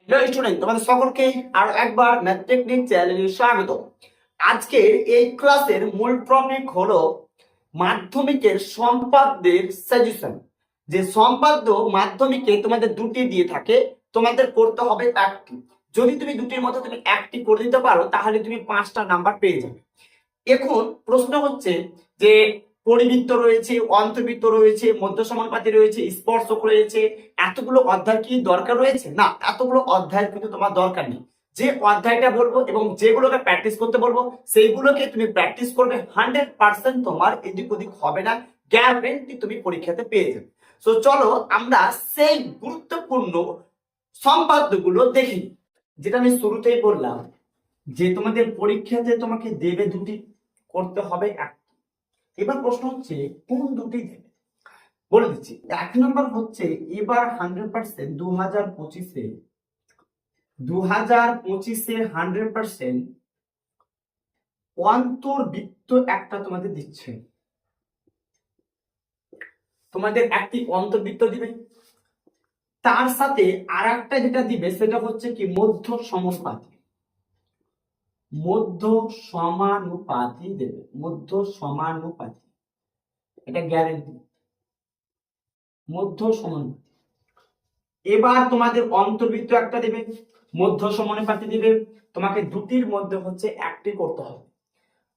Hello student, তোমাদের সকলকে আরো একবার ম্যাথ টেকনিক চ্যানেলে স্বাগত। আজকের এই ক্লাসের মূল টপিক হলো মাধ্যমিকের সম্পাদ্যের সাজেশন। যে সম্পাদ্য মাধ্যমিকে তোমাদের দুটি দিয়ে থাকে, তোমাদের করতে হবে একটি। যদি তুমি দুটির মধ্যে তুমি একটি করে দিতে পারো তাহলে তুমি 5টা নাম্বার পেয়ে যাবে। এখন প্রশ্ন হচ্ছে যে পরিবৃত্ত রয়েছে, অন্তর্বৃত্ত রয়েছে, মধ্য সমানুপাতি রয়েছে, স্পর্শক রয়েছে, এতগুলো অধ্যায় কি দরকার রয়েছে? না, এতগুলো অধ্যায় কিন্তু তোমার দরকার নেই। যে অধ্যায়টা বলবো এবং যেগুলোকে প্র্যাকটিস করতে বলবো সেইগুলোকে তুমি প্র্যাকটিস করবে, 100% তোমার এদিক ওদিক হবে না, গ্যারান্টি তুমি পরীক্ষাতে পেয়ে যাবে। তো চলো আমরা সেই গুরুত্বপূর্ণ সম্পাদ্যগুলো দেখি। যেটা আমি শুরুতেই বললাম যে তোমাদের পরীক্ষাতে তোমাকে দেবে দুটি, করতে হবে একটি। এবার প্রশ্ন হচ্ছে কোন দুটি দেবে, বলে দিচ্ছি। 1 নম্বর হচ্ছে এবার 100% 2025-এ 100% অন্তর্বৃত্ত একটা তোমাদের দিচ্ছে। তোমাদের একটি অন্তর্বৃত্ত দিবে, তার সাথে আর একটা যেটা দিবে সেটা হচ্ছে কি মধ্য সমানুপাতি। মধ্য সমানুপাতি দেবে, মধ্য সমানুপাতি, এটা গ্যারেন্টি, মধ্য সমানুপাতি। এবার তোমাদের অন্তর্বৃত্ত একটা দেবে, মধ্য সমানুপাতি দিবে, তোমাকে দুটির মধ্যে হচ্ছে একটি করতে হবে।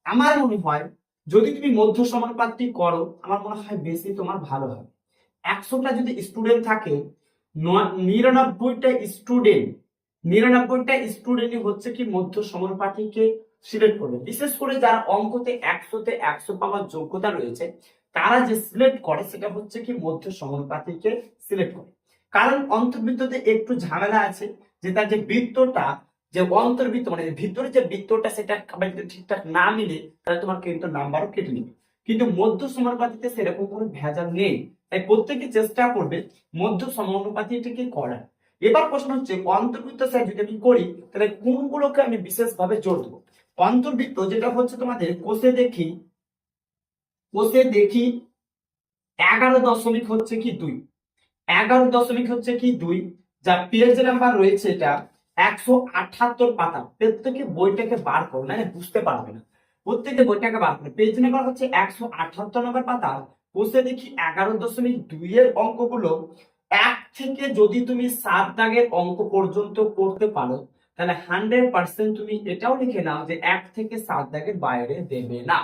আমার মনে হয় যদি তুমি মধ্য সমানুপাতটি করো আমার মনে হয় বেশি তোমার ভালো হবে। 100টা যদি স্টুডেন্ট থাকে, 99টা স্টুডেন্টই হচ্ছে কি মধ্য সমানুপাতিকে সিলেক্ট করবে। বিশেষ করে যারা অঙ্কতে 100তে 100 পাওয়ার যোগ্যতা রয়েছে তারা যে সিলেক্ট করে সেটা হচ্ছে কি মধ্য সমানুপাতিকে সিলেক্ট করে। কারণ অন্তর্বৃত্ততে একটু ঝামেলা আছে, যে তার যে বৃত্তটা, যে অন্তর্বৃত্ত মানে ভিতরে যে বৃত্তটা সেটা যদি ঠিকঠাক না মিলে তাহলে তোমার কিন্তু নাম্বারও কেটে নিবে। কিন্তু মধ্য সমানুপাতিতে সেরকম কোনো ভেজাল নেই, তাই প্রত্যেকে চেষ্টা করবে মধ্য সমানুপাতিটিকে করার। এবার প্রশ্ন হচ্ছে অন্তর্বৃত্ত স্যার যদি আমি করি তাহলে কোনগুলোকে আমি বিশেষভাবে জোর দেবো। অন্তর্বৃত্ত যেটা হচ্ছে তোমাদের কোষে দেখি 11 দশমিক হচ্ছে কি 2, 11 দশমিক হচ্ছে কি 2, যা পেজ নাম্বার রয়েছে এটা 178 পাতা। প্রত্যেকে বইটাকে বার করো, না বুঝতে পারবে না। প্রত্যেকে বইটাকে বার করে, পেজ নাম্বার হচ্ছে 178 নম্বর পাতা। বসে দেখি 11.2 এর অঙ্কগুলো 1 থেকে যদি তুমি 7 দাগের অঙ্ক পর্যন্ত করতে পারো তাহলে 100% তুমি এটাও লিখে নাও যে 1 থেকে 7 দাগের বাইরে দেবে না।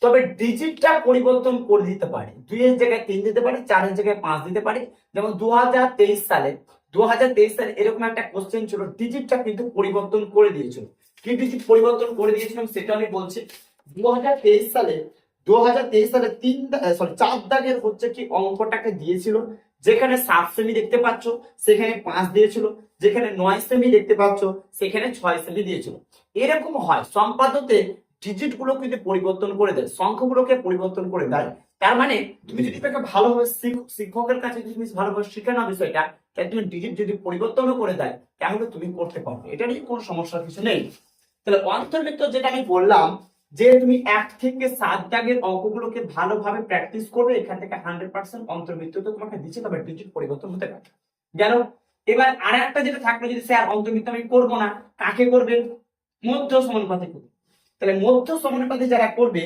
তবে ডিজিটটা পরিবর্তন করে দিতে পারি, 2 এর জায়গায় 3 দিতে পারি, 4 এর জায়গায় 5 দিতে পারি। যেমন 2023 সালে এরকম একটা কোশ্চেন ছিল, ডিজিটটা কিন্তু পরিবর্তন করে দিয়েছিল। কি ডিজিট পরিবর্তন করে দিয়েছিলাম সেটা আমি বলছি। 2023 সালে 4 দাগের হচ্ছে কি অঙ্কটাকে দিয়েছিল, যেখানে 7 সেমি দেখতে পাচ্ছ সেখানে 5 দিয়েছিল, যেখানে 9 সেমি দেখতে পাচ্ছ সেখানে 6 সেমি দিয়েছিল। এরকম হয় সম্পাদ্যতে ডিজিট গুলো কিন্তু পরিবর্তন করে দেয়, সংখ্যাগুলোকে পরিবর্তন করে দেয়। তার মানে তুমি যদি তাকে ভালোভাবে শিক্ষকের কাছে যদি তুমি ভালোভাবে শিখে নাও বিষয়টা, তাহলে তুমি ডিজিট যদি পরিবর্তনও করে দেয় তাহলে তুমি করতে পারবে, এটা নিয়ে কোনো সমস্যার কিছু নেই। তাহলে অন্তর্বৃত্ত যেটা আমি বললাম যে তুমি 1 থেকে 7 দাগের অঙ্কগুলোকে ভালোভাবে প্র্যাকটিস করবে, এখান থেকে 100% অন্তর্বৃত্ত তো তোমাকে দিচ্ছে, তবে ডিজিট পরিবর্তন হতে পারে। গেল। এবার আর একটা যেটা থাকলো, যদি স্যার অন্তর্বৃত্ত আমি করবো না, কাকে করবে? মধ্য সমানুপাতি করবে। তাহলে মধ্য সমানুপাতি যারা করবে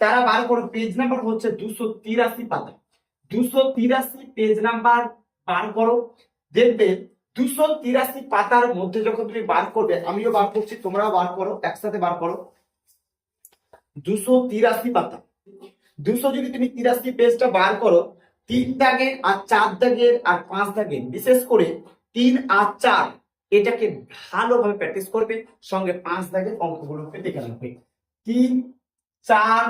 তারা বার করো, পেজ নাম্বার হচ্ছে 283 পাতা, 283 পেজ নাম্বার বার করো। দেখবে 283 পাতার মধ্যে যখন তুমি বার করবে, আমিও বার করছি তোমরাও বার করো, একসাথে বার করো। 283 পাতা, 200 যদি তুমি 83 পেজটা বার করো, 3 দাগের আর 4 দাগের আর 5 দাগের, বিশেষ করে 3 আর 4 এটাকে ভালোভাবে প্র্যাকটিস করবে, সঙ্গে 5 দাগের অঙ্কগুলোকে দেখে রাখবে। 3, 4,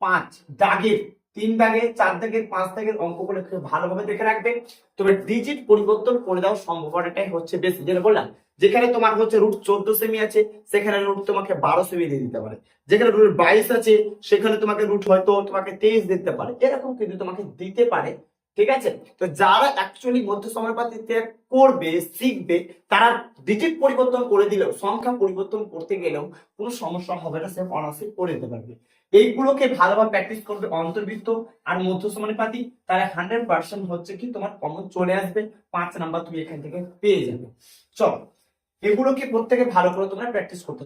5 দাগের, 3 দাগের, 4 দাগের, 5 দাগের অঙ্কগুলোকে ভালোভাবে দেখে রাখবে। তবে ডিজিট পরিবর্তন করে দেওয়ার সম্ভাবনাটাই হচ্ছে বেশি। যেটা বললাম, যেখানে তোমার হচ্ছে রুট 14 সেমি আছে সেখানে রুট তোমাকে 12 সেমি দিয়ে দিতে পারে, যেখানে রুট 22 আছে সেখানে তোমাকে রুট হয়তো তোমাকে 23 দিতে পারে, এরকম কিন্তু তোমাকে দিতে পারে। ঠিক আছে, তো যারা অ্যাকচুয়ালি মধ্য সমানুপাতিতে করবে শিখবে তারা ডিজিট পরিবর্তন করে দিলেও, সংখ্যা পরিবর্তন করতে গেলেও কোনো সমস্যা হবে না, সে অনার্সে করে দিতে পারবে। এইগুলোকে ভালোভাবে প্র্যাকটিস করবে, অন্তর্বৃত্ত আর মধ্য সমানুপাতি, তাহলে 100% হচ্ছে কি তোমার কমন চলে আসবে, 5 নাম্বার তুমি এখান থেকে পেয়ে যাবে। চলো এগুলোকে প্রত্যেকে ভালো করে তোমরা প্র্যাকটিস করতে